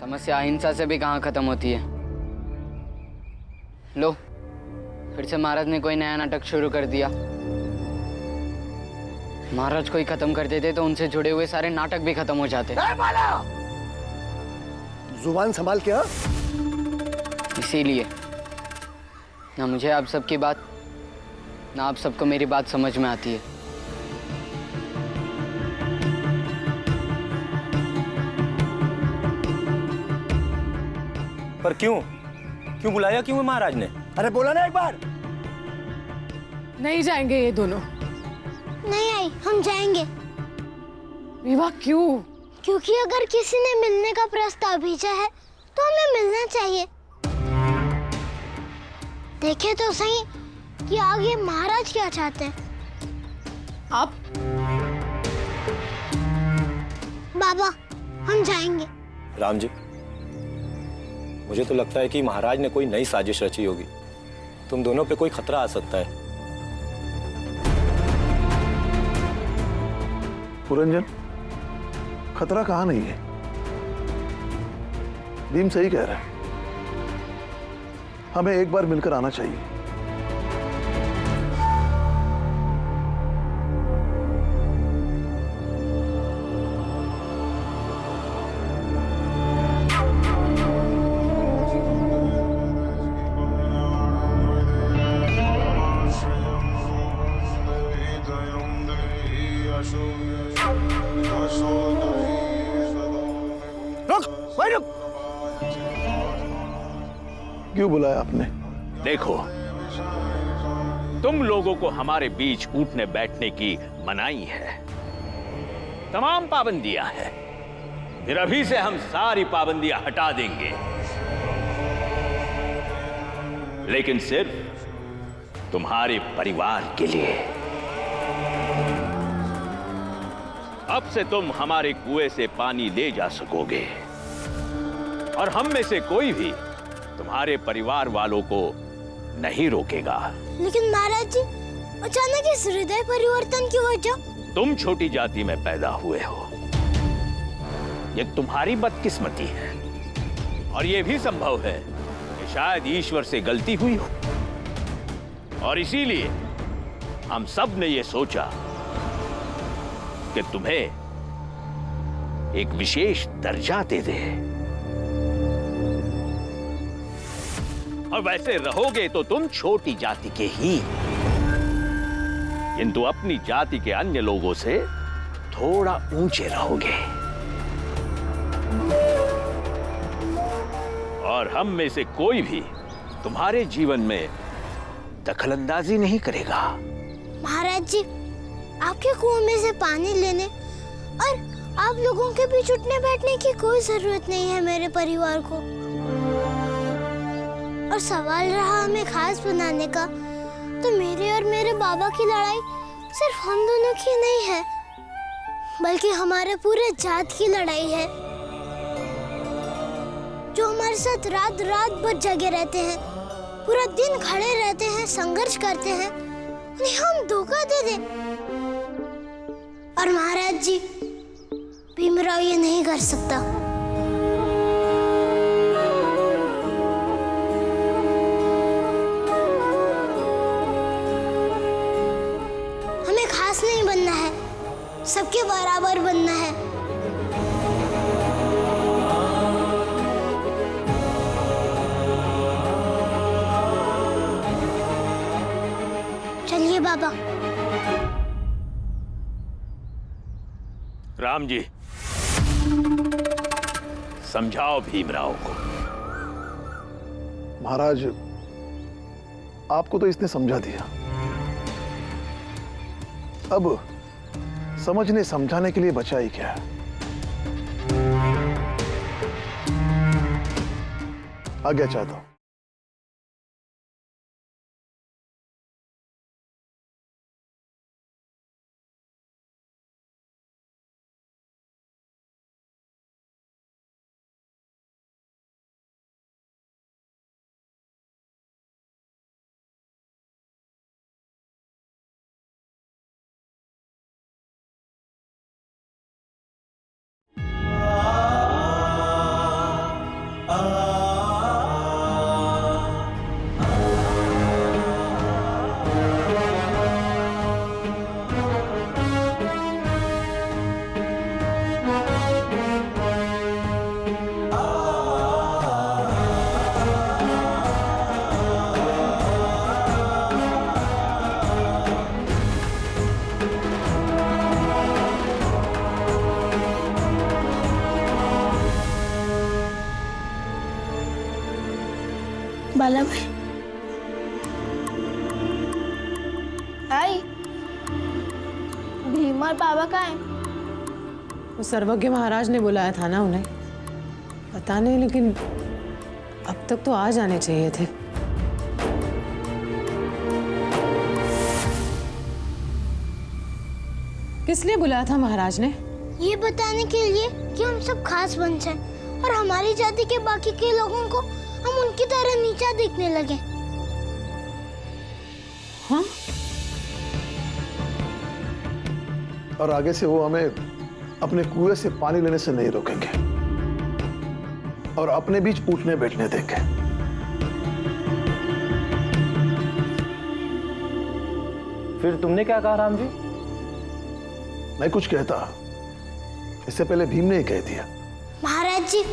समस्या अहिंसा से भी कहाँ खत्म होती है। लो, फिर से महाराज ने कोई नया नाटक शुरू कर दिया। महाराज को ही खत्म कर देते तो उनसे जुड़े हुए सारे नाटक भी खत्म हो जाते। जुबान संभाल के। हाँ, इसीलिए ना मुझे आप सबकी बात, ना आप सबको मेरी बात समझ में आती है। पर क्यों क्यों बुलाया क्यों है महाराज ने? अरे बोला ना एक बार। नहीं जाएंगे ये दोनों। नहीं आई, हम जाएंगे। विवाह क्यों? क्योंकि अगर किसी ने मिलने का प्रस्ताव भेजा है तो हमें मिलना चाहिए। देखे तो सही कि आगे महाराज क्या चाहते हैं। आप बाबा, हम जाएंगे। राम जी, मुझे तो लगता है कि महाराज ने कोई नई साजिश रची होगी। तुम दोनों पे कोई खतरा आ सकता है। पुरंजन, खतरा कहाँ नहीं है। भीम सही कह रहा है, हमें एक बार मिलकर आना चाहिए। क्यों बुलाया आपने? देखो, तुम लोगों को हमारे बीच उठने बैठने की मनाही है, तमाम पाबंदियां हैं। फिर अभी से हम सारी पाबंदियां हटा देंगे, लेकिन सिर्फ तुम्हारे परिवार के लिए। अब से तुम हमारे कुएं से पानी ले जा सकोगे और हम में से कोई भी तुम्हारे परिवार वालों को नहीं रोकेगा। लेकिन महाराज जी, अचानक इस हृदय परिवर्तन की वजह? तुम छोटी जाति में पैदा हुए हो, ये तुम्हारी बदकिस्मती है। और ये भी संभव है कि शायद ईश्वर से गलती हुई हो, और इसीलिए हम सब ने ये सोचा कि तुम्हें एक विशेष दर्जा दे दे। और वैसे रहोगे तो तुम छोटी जाति के ही, किंतु अपनी जाति के अन्य लोगों से थोड़ा ऊंचे रहोगे। और हम में से कोई भी तुम्हारे जीवन में दखलंदाजी नहीं करेगा। महाराज जी, आपके कुएं में से पानी लेने और आप लोगों के बीच उठने बैठने की कोई जरूरत नहीं है मेरे परिवार को। और सवाल रहा हमें खास बनाने का, तो मेरे और मेरे बाबा की लड़ाई सिर्फ हम दोनों की नहीं है, बल्कि हमारे पूरे जात की लड़ाई है। जो हमारे साथ रात रात भर जगे रहते हैं, पूरा दिन खड़े रहते हैं, संघर्ष करते हैं, उन्हें हम धोखा दे दें। और महाराज जी, भीमराव ये नहीं कर सकता। हमें खास नहीं बनना है, सबके बराबर बनना है। चलिए बाबा। राम जी, समझाओ भीमराव को। महाराज, आपको तो इसने समझा दिया, अब समझने समझाने के लिए बचा ही क्या है। आज्ञा चाहता हूं। बाला भाई आई, भीम और बाबा कहाँ हैं? वो सर्वज्ञ महाराज ने बुलाया था ना उन्हें। पता नहीं, लेकिन अब तक तो आ जाने चाहिए थे। किस लिए बुलाया था महाराज ने? ये बताने के लिए कि हम सब खास बन जाएं और हमारी जाति के बाकी के लोगों को हम उनकी तरह नीचा दिखने लगे। हाँ? और आगे से वो हमें अपने कुएं से पानी लेने से नहीं रोकेंगे और अपने बीच उठने बैठने देंगे। फिर तुमने क्या कहा राम जी? मैं कुछ कहता, इससे पहले भीम ने ही कह दिया। महाराज जी,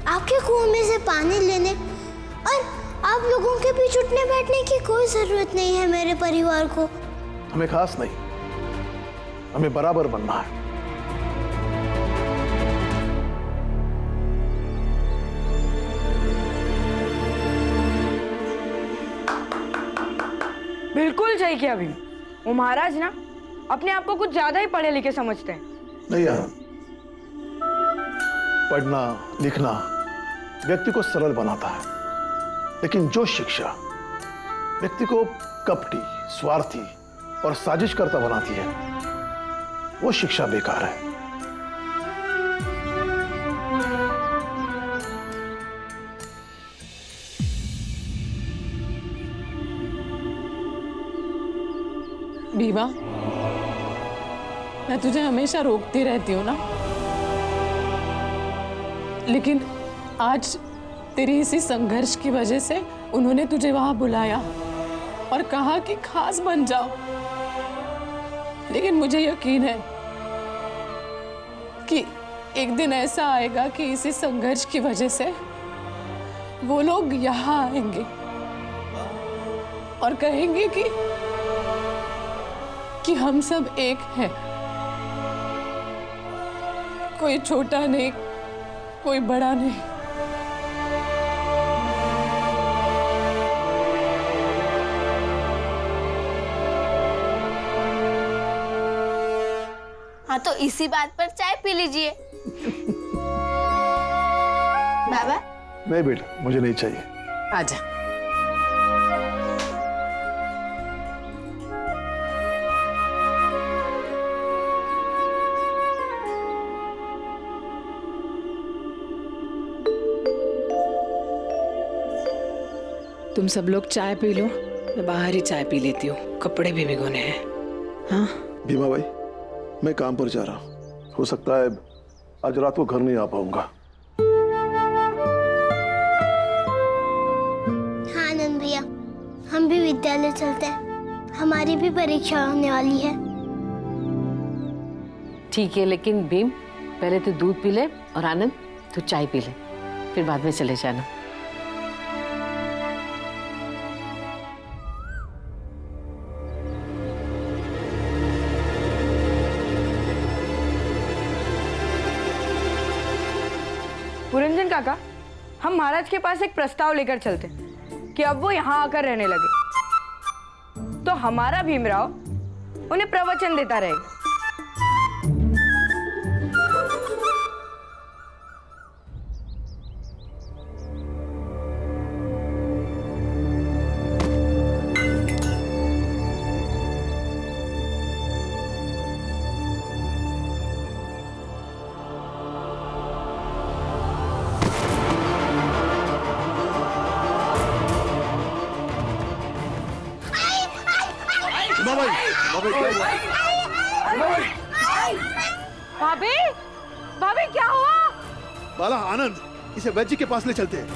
आपके कुएं में से पानी लेने और आप लोगों के बीच उठने बैठने की कोई जरूरत नहीं है मेरे परिवार को। हमें खास नहीं, हमें बराबर बनना है। बिल्कुल सही किया भीम। वो महाराज ना अपने आप को कुछ ज्यादा ही पढ़े लिखे समझते हैं। नहीं यार, पढ़ना लिखना व्यक्ति को सरल बनाता है, लेकिन जो शिक्षा व्यक्ति को कपटी, स्वार्थी और साजिश करता बनाती है, वो शिक्षा बेकार है। भीमा, मैं तुझे हमेशा रोकती रहती हूँ ना, लेकिन आज तेरी इसी संघर्ष की वजह से उन्होंने तुझे वहां बुलाया और कहा कि खास बन जाओ। लेकिन मुझे यकीन है कि एक दिन ऐसा आएगा कि इसी संघर्ष की वजह से वो लोग यहाँ आएंगे और कहेंगे कि हम सब एक हैं, कोई छोटा नहीं, कोई बड़ा नहीं। हाँ, तो इसी बात पर चाय पी लीजिए। बाबा? नहीं बेटा, मुझे नहीं चाहिए। आजा। तुम सब लोग चाय पी लो, मैं बाहर ही चाय पी लेती हूँ, कपड़े भी भिगोने हैं। हाँ भीमा भाई, मैं काम पर जा रहा हूँ, हो सकता है आज रात को घर नहीं आ पाऊंगा। हाँ आनंद भैया, हम भी विद्यालय चलते हैं, हमारी भी परीक्षा होने वाली है। ठीक है, लेकिन भीम पहले तो दूध पी ले और आनंद तो चाय पी ले, फिर बाद में चले जाना। पुरंजन काका, हम महाराज के पास एक प्रस्ताव लेकर चलते हैं कि अब वो यहाँ आकर रहने लगे, तो हमारा भीमराव उन्हें प्रवचन देता रहेगा। भाभी, भाभी क्या हुआ? बाला, आनंद इसे वैद्य जी के पास ले चलते हैं।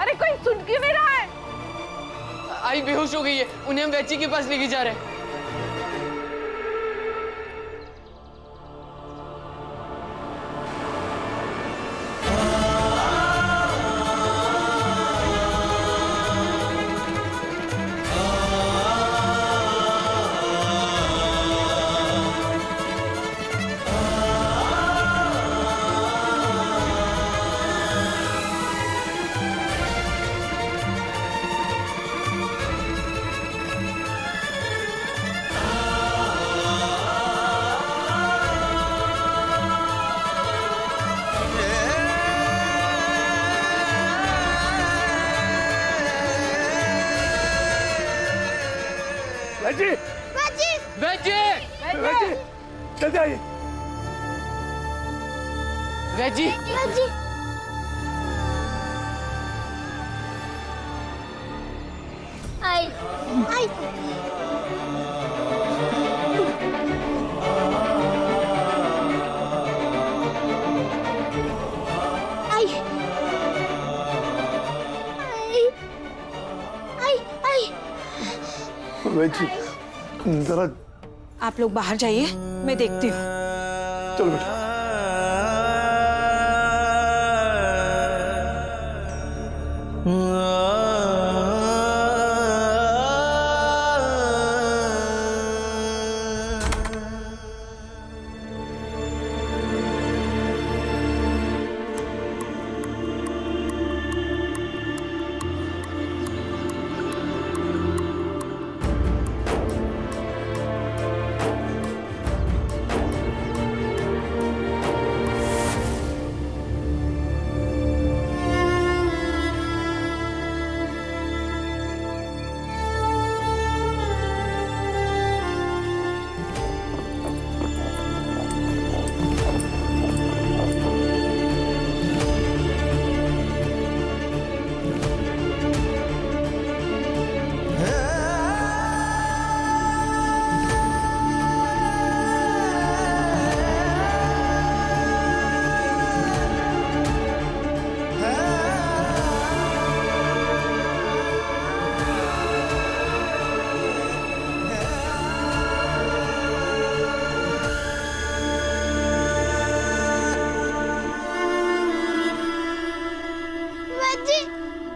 अरे कोई सुन क्यों नहीं रहा है? आई बेहोश हो गई है, उन्हें हम वैची के पास लेके जा रहे हैं। वैद्य जी, वैची! वैद्य जी, जल्दी आइए। वैची! वैद्य आई आई आई आई आई वैची जरा आप लोग बाहर जाइए, मैं देखती हूँ। चलो बेटा।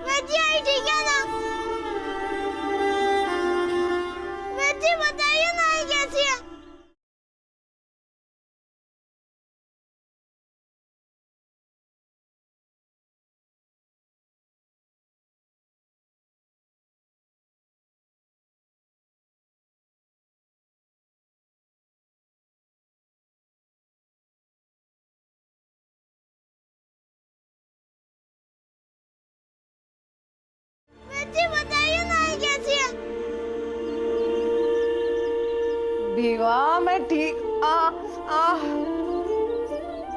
वैद्य आई ठीक है ना? वैद्य बताइए ना आई कैसी है? वैद्य बताइए ना आई कैसी है? भीवा मैं ठीक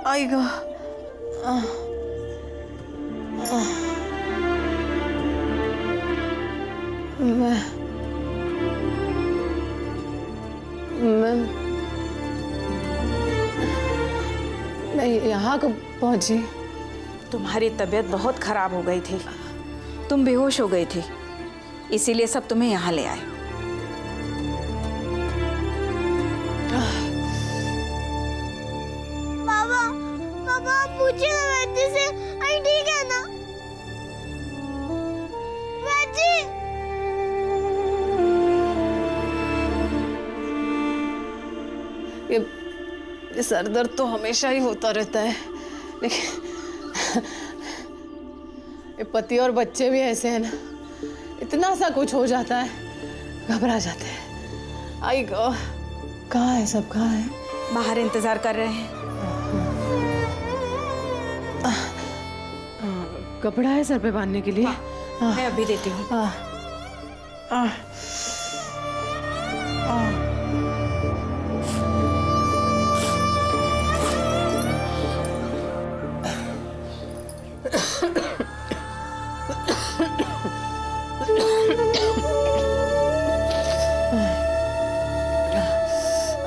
आई गो मैं यहाँ कब पहुंची? तुम्हारी तबीयत बहुत खराब हो गई थी, तुम बेहोश हो गई थी, इसीलिए सब तुम्हें यहाँ ले आए। पापा पापा आप पूछिए ना वैद्य से आई ठीक है ना? वैद्य ये सर दर्द तो हमेशा ही होता रहता है, लेकिन ये पति और बच्चे भी ऐसे हैं ना, इतना सा कुछ हो जाता है घबरा जाते हैं। आई गो कहाँ है सब, कहाँ है? बाहर इंतजार कर रहे हैं। कपड़ा है सर पे बांधने के लिए? मैं अभी देती हूँ।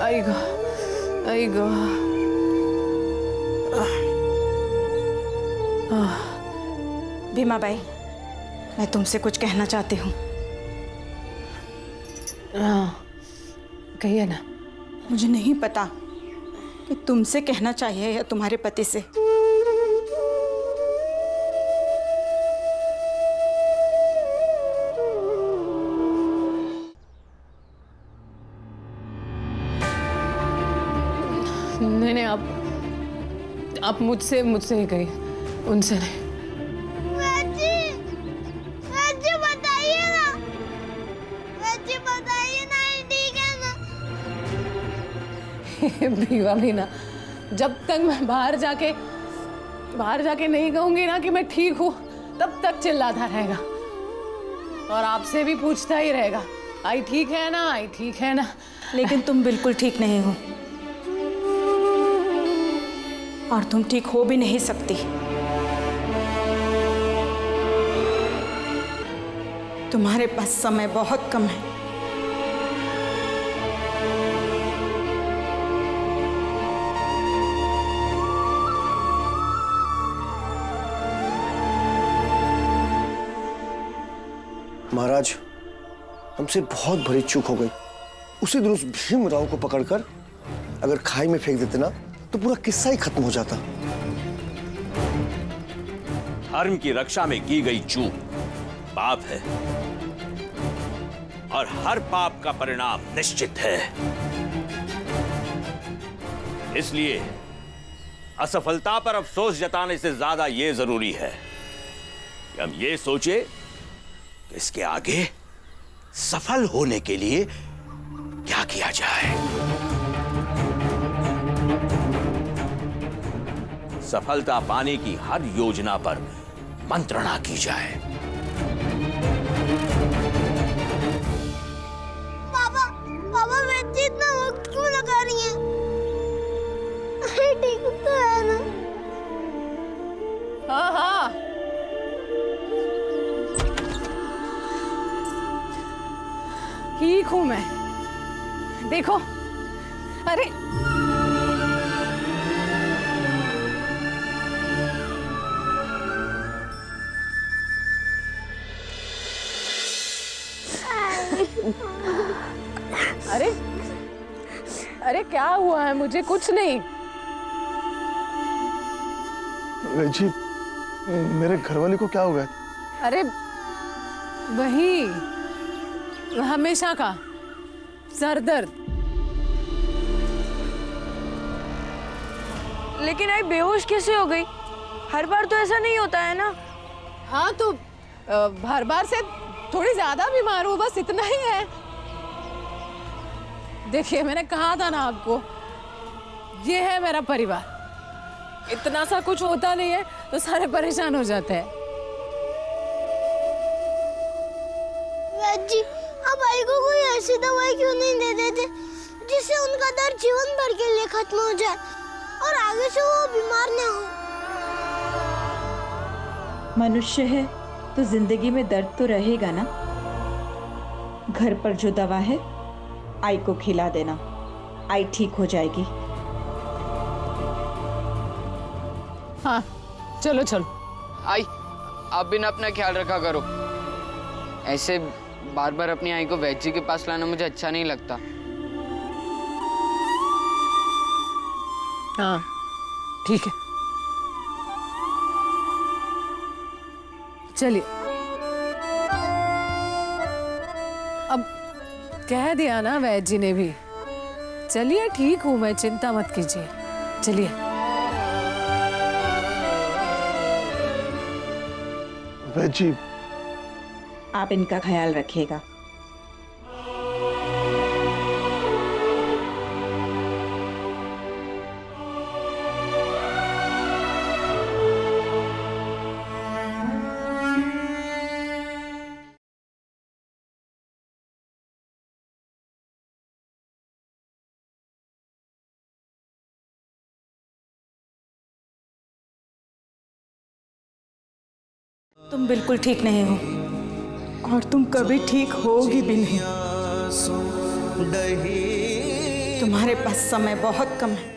आई गो भीमा बाई, मैं तुमसे कुछ कहना चाहती हूँ। कहिए ना। मुझे नहीं पता कि तुमसे कहना चाहिए या तुम्हारे पति से। नहीं, आप मुझसे ही कहिए, उनसे नहीं। बताइए ना, बताइए ना, ठीक है ना? भीवा भी ना, जब तक मैं बाहर जाके नहीं कहूंगी ना कि मैं ठीक हूँ, तब तक चिल्लाता रहेगा और आपसे भी पूछता ही रहेगा, आई ठीक है ना, आई ठीक है ना। लेकिन तुम बिल्कुल ठीक नहीं हो और तुम ठीक हो भी नहीं सकती। तुम्हारे पास समय बहुत कम है। महाराज, हमसे बहुत बड़ी चूक हो गई। उसी दिन उस भीमराव को पकड़कर अगर खाई में फेंक देते ना तो पूरा किस्सा ही खत्म हो जाता। धर्म की रक्षा में की गई चूक पाप है और हर पाप का परिणाम निश्चित है। इसलिए असफलता पर अफसोस जताने से ज्यादा यह जरूरी है कि हम ये सोचे कि इसके आगे सफल होने के लिए क्या किया जाए। सफलता पाने की हर योजना पर मंत्रणा की जाए। पापा वेद इतना वक्त क्यों लगा रही हैं? ठीक तो है ना? हाँ, ठीक हूं मैं। देखो, अरे अरे क्या हुआ है? मुझे कुछ नहीं। जी, मेरे घरवाली को क्या हो गया? अरे वही हमेशा का सर दर्द। लेकिन आई बेहोश कैसे हो गई? हर बार तो ऐसा नहीं होता है ना। हाँ तो हर बार से थोड़ी ज्यादा बीमार हूँ, बस इतना ही है। देखिए, मैंने कहा था ना आपको, ये है मेरा परिवार। इतना सा कुछ होता नहीं है तो सारे परेशान हो जाते हैं। वैद जी, आप आई को कोई ऐसी दवाई क्यों नहीं दे देते जिससे उनका दर्द जीवन भर के लिए खत्म हो जाए और आगे से वो बीमार ना हो? मनुष्य है तो जिंदगी में दर्द तो रहेगा ना। घर पर जो दवा है आई को खिला देना, आई ठीक हो जाएगी। हाँ चलो चलो। आई, आप भी ना अपना ख्याल रखा करो। ऐसे बार बार अपनी आई को वैद जी के पास लाना मुझे अच्छा नहीं लगता। हाँ ठीक है, चलिए। अब कह दिया ना वैद जी ने भी। चलिए, ठीक हूं मैं, चिंता मत कीजिए। चलिए। वैद जी, आप इनका ख्याल रखिएगा। तुम बिल्कुल ठीक नहीं हो और तुम कभी ठीक होगी भी नहीं। तुम्हारे पास समय बहुत कम है।